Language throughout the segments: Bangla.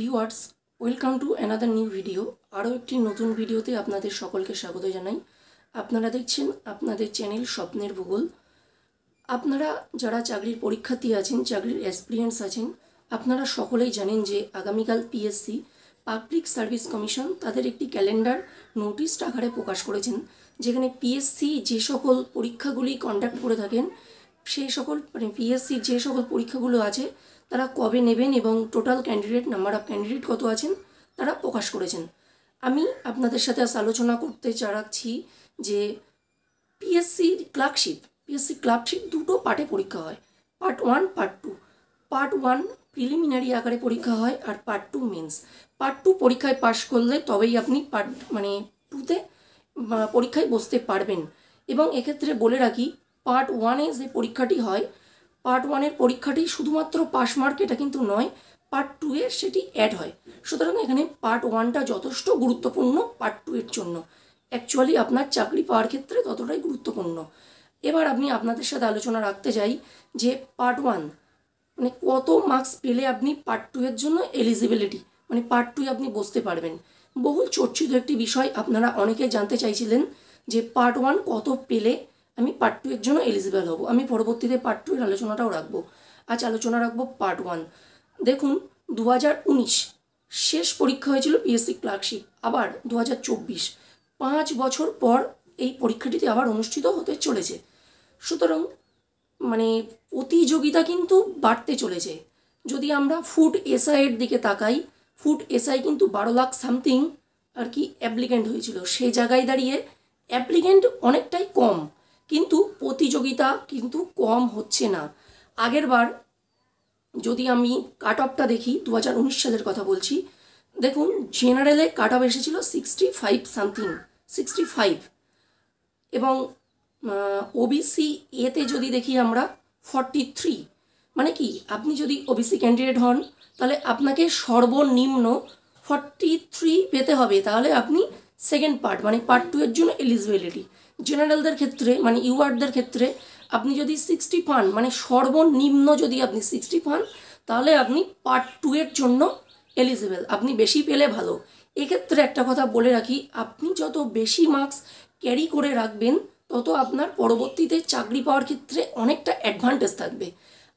Viewers, welcome to another new video. আরও একটি নতুন ভিডিওতে আপনাদের সকলকে স্বাগত জানাই। আপনারা দেখছেন আপনাদের চ্যানেল স্বপ্নের ভূগোল। আপনারা যারা চাকরির পরীক্ষার্থী আছেন, চাকরির এক্সপিরিয়েন্স আছেন, আপনারা সকলেই জানেন যে আগামীকাল পিএসসি পাবলিক সার্ভিস কমিশন তাদের একটি ক্যালেন্ডার নোটিশ আকারে প্রকাশ করেছেন, যেখানে পিএসসি যে সকল পরীক্ষাগুলি কন্ডাক্ট করে থাকেন সেই সকল পিএসসির যে সকল পরীক্ষাগুলো আছে তারা কবে নেবেন এবং total candidate number of candidate কত আছেন তারা প্রকাশ করেছেন। আমি আপনাদের সাথে আজ আলোচনা করতে চাচ্ছি যে পিএসসি ক্লার্কশিপ দুটো পার্টে পরীক্ষা হয়, পার্ট 1 পার্ট 2। পার্ট 1 প্রিলিমিনারি আকারে পরীক্ষা হয় আর পার্ট 2 মেন্স। পার্ট 2 পরীক্ষায় পাশ করলে তবেই আপনি পার্ট 2তে পরীক্ষায় বসতে পারবেন। এবং এক্ষেত্রে বলে রাখি, পার্ট 1-এ যে পরীক্ষাটি হয়, পার্ট 1-এর পরীক্ষাটি শুধুমাত্র পাস মার্ক এটা কিন্তু নয়, পার্ট 2-এ সেটি অ্যাড হয়। সুতরাং এখানে পার্ট 1টা যথেষ্ট গুরুত্বপূর্ণ পার্ট 2-এর জন্য, অ্যাকচুয়ালি আপনার চাকরি পাওয়ার ক্ষেত্রে ততটাই গুরুত্বপূর্ণ। এবার আমি আপনাদের সাথে আলোচনা রাখতে চাই যে পার্ট 1 কত মার্কস পেলে আপনি পার্ট 2-এর জন্য এলিজিবিলিটি পার্ট 2-এ আপনি বসতে পারবেন। বহুল চর্চিত একটি বিষয়, আপনারা অনেকে জানতে চাইছিলেন যে পার্ট 1 কত পেলে আমি পার্ট 2-এর জন্য এলিজিবল হব। আমি পরবর্তীতে পার্ট 2-এর আলোচনাটাও রাখবো। আজ আলোচনা রাখবো পার্ট 1। দেখুন, 2019 শেষ পরীক্ষা হয়েছিল পিএসসি ক্লার্কশিপ, আবার 2024 5 বছর পর এই পরীক্ষাটিতে আবার অনুষ্ঠিত হতে চলেছে। সুতরাং প্রতিযোগিতা কিন্তু বাড়তে চলেছে। যদি আমরা ফুড এসআইয়ের দিকে তাকাই, ফুড এসআই কিন্তু 12 লাখ সামথিং অ্যাপ্লিকেন্ট হয়েছিল। সেই জায়গায় দাঁড়িয়ে অ্যাপ্লিকেন্ট অনেকটাই কম, কিন্তু প্রতিযোগিতা কিন্তু কম হচ্ছে না। আগের বার যদি আমি কাট অফটা দেখি, 2019 সালের কথা বলছি, দেখুন জেনারেলে কাট অফ এসেছিল 65 সামথিং, 65। এবং ওবিসি এতে যদি দেখি আমরা 43। কি আপনি যদি ওবিসি ক্যান্ডিডেট হন তাহলে আপনাকে সর্বনিম্ন 43 পেতে হবে, তাহলে আপনি সেকেন্ড পার্ট পার্ট 2-এর জন্য এলিজিবিলিটি। জেনারেলদের ক্ষেত্রে ইউআরদের ক্ষেত্রে আপনি যদি 60 পান, সর্বনিম্ন যদি আপনি 60 পান, তাহলে আপনি পার্ট 2-এর জন্য এলিজিবল। আপনি বেশি পেলে ভালো। এক্ষেত্রে একটা কথা বলে রাখি, আপনি যত বেশি মার্কস ক্যারি করে রাখবেন তত আপনার পরবর্তীতে চাকরি পাওয়ার ক্ষেত্রে অনেকটা অ্যাডভান্টেজ থাকবে।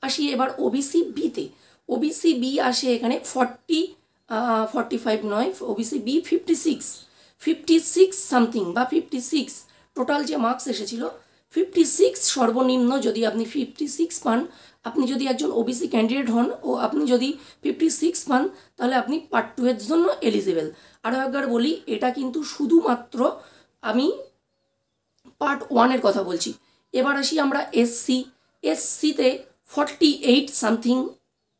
আসি এবার ওবিসি বিতে। ওবিসি বি আসে এখানে 45 নয়, ওবিসি বি 56 সামথিং বা 56। টোটাল যে মার্কস এসেছিল 56 সর্বনিম্ন। যদি আপনি 56 পান, আপনি যদি একজন ওবিসি ক্যান্ডিডেট হন ও আপনি যদি 56 পান, তাহলে আপনি পার্ট 2-এর জন্য এলিজিবল। আরও একবার বলি, এটা কিন্তু শুধুমাত্র আমি পার্ট 1-এর কথা বলছি। এবার আসি আমরা এসসিতে 48 সামথিং,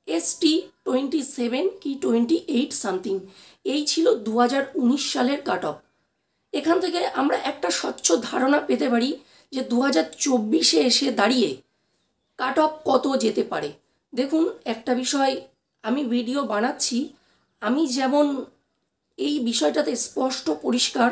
এসটি 27 কি 28 সামথিং। এই ছিল 2019 সালের কাট অফ। এখান থেকে আমরা একটা স্বচ্ছ ধারণা পেতে পারি যে 2024-এ এসে দাঁড়িয়ে কাট অফ কত যেতে পারে। দেখুন, একটা বিষয় আমি ভিডিও বানাচ্ছি, আমি যেমন এই বিষয়টাতে স্পষ্ট পরিষ্কার,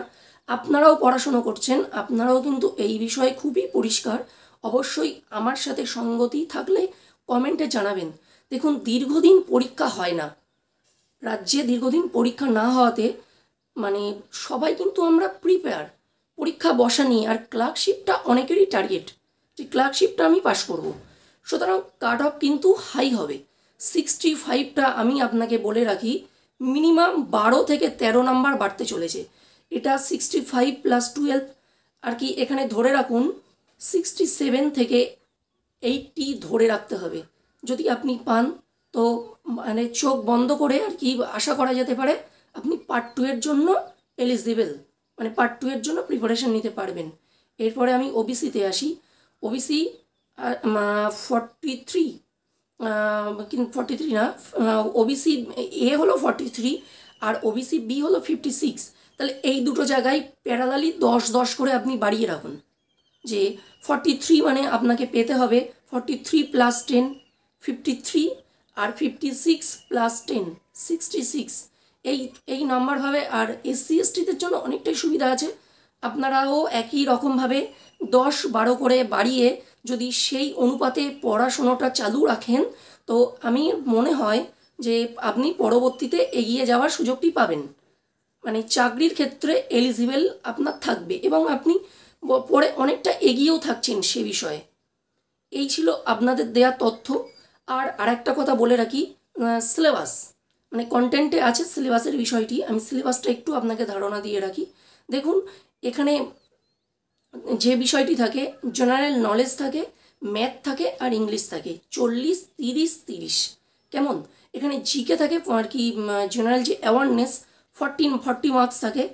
আপনারাও পড়াশুনো করছেন, আপনারাও কিন্তু এই বিষয়ে খুবই পরিষ্কার। অবশ্যই আমার সাথে সঙ্গতি থাকলে কমেন্টে জানাবেন। দেখুন, দীর্ঘদিন পরীক্ষা হয় না, রাজ্যে দীর্ঘদিন পরীক্ষা না হওয়াতে সবাই কিন্তু আমরা প্রিপেয়ার পরীক্ষা বসা নিয়ে। আর ক্লার্কশিপটা অনেকেরই টার্গেট যে ক্লার্কশিপটা আমি পাশ করব। সুতরাং কাট অফ কিন্তু হাই হবে। 65টা আমি আপনাকে বলে রাখি, মিনিমাম 12 থেকে 13 নাম্বার বাড়তে চলেছে। এটা 65 + 12 এখানে ধরে রাখুন 67 থেকে 80 ধরে রাখতে হবে। যদি আপনি পান তো চোখ বন্ধ করে আশা করা যেতে পারে আপনি পার্ট 2-এর জন্য এলিজিবল, পার্ট 2-এর জন্য প্রিপারেশন নিতে পারবেন। এরপরে আমি ওবিসিতে আসি। ওবিসি 43 না, ওবিসি এ হলো 43 আর ওবিসি বি হলো 56। তাহলে এই দুটো জায়গায় প্যারালালি 10 করে আপনি বাড়িয়ে রাখুন, যে 43 আপনাকে পেতে হবে 43 + 10 53, আর 56 + 10 66। এই নাম্বারভাবে। আর এসসি এসটিদের জন্য অনেকটাই সুবিধা আছে, আপনারাও একই রকমভাবে 10-12 করে বাড়িয়ে যদি সেই অনুপাতে পড়াশোনাটা চালু রাখেন, তো আমি মনে হয় যে আপনি পরবর্তীতে এগিয়ে যাওয়ার সুযোগটি পাবেন, মানে চাকরির ক্ষেত্রে এলিজিবল আপনার থাকবে এবং আপনি পরে অনেকটা এগিয়েও থাকছেন সে বিষয়ে। এই ছিল আপনাদের দেয়া তথ্য। আর আরেকটা কথা বলে রাখি, সিলেবাস মানে কন্টেন্টে আছে সিলেবাসের বিষয়টি, আমি সিলেবাসটা একটু আপনাকে ধারণা দিয়ে রাখি। দেখুন, এখানে যে বিষয়টি থাকে জেনারেল নলেজ থাকে, ম্যাথ থাকে আর ইংলিশ থাকে 40, 30, 30। কেমন? এখানে জিকে থাকে আর কি জেনারেল যে অ্যাওয়ারনেস 40 মার্কস থাকে,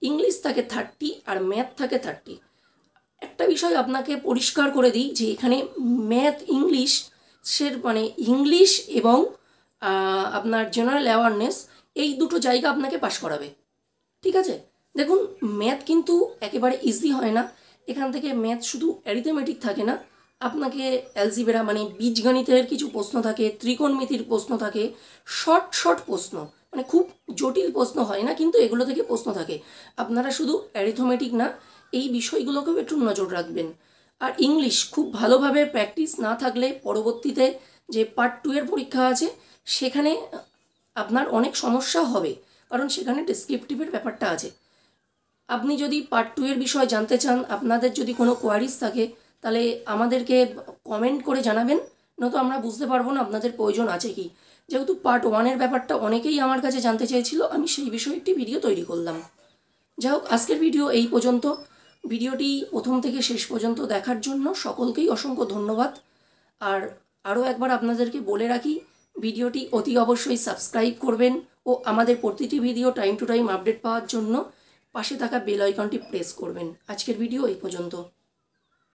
ইংলিশ থাকে 30 আর ম্যাথ থাকে 30। একটা বিষয় আপনাকে পরিষ্কার করে দিই যে এখানে ম্যাথ ইংলিশের মানে ইংলিশ এবং আপনার জেনারেল অ্যাওয়ারনেস এই দুটো জায়গা আপনাকে পাশ করাবে, ঠিক আছে? দেখুন, ম্যাথ কিন্তু একেবারে ইজি হয় না। এখান থেকে ম্যাথ শুধু অ্যারিথমেটিক থাকে না, আপনাকে অ্যালজিব্রা মানে বীজগণিতের কিছু প্রশ্ন থাকে, ত্রিকোণমিতির প্রশ্ন থাকে, শর্ট প্রশ্ন, মানে খুব জটিল প্রশ্ন হয় না, কিন্তু এগুলো থেকে প্রশ্ন থাকে। আপনারা শুধু অ্যারিথমেটিক না, এই বিষয়গুলোকেও একটু নজর রাখবেন। আর ইংলিশ খুব ভালোভাবে প্র্যাকটিস না থাকলে পরবর্তীতে যে পার্ট 2 এর পরীক্ষা আছে সেখানে আপনার অনেক সমস্যা হবে, কারণ সেখানে ডেসক্রিপটিভের ব্যাপারটা আছে। আপনি যদি পার্ট 2 এর বিষয় জানতে চান, আপনাদের যদি কোনো কোয়ারিজ থাকে তাহলে আমাদেরকে কমেন্ট করে জানাবেন, নয়তো আমরা বুঝতে পারবো না আপনাদের প্রয়োজন আছে কি। যেহেতু পার্ট 1 এর ব্যাপারটা অনেকেই আমার কাছে জানতে চেয়েছিল, আমি সেই বিষয়ে একটি ভিডিও তৈরি করলাম। যাই হোক, আজকের ভিডিও এই পর্যন্ত। ভিডিওটি প্রথম থেকে শেষ পর্যন্ত দেখার জন্য সকলকেই অসংখ্য ধন্যবাদ। আর আরও একবার আপনাদেরকে বলে রাখি, ভিডিওটি অতি অবশ্যই সাবস্ক্রাইব করবেন ও আমাদের প্রতিটি video time to time update পাওয়ার জন্য পাশে থাকা বেল আইকনটি প্রেস করবেন। আজকের ভিডিও এই পর্যন্ত।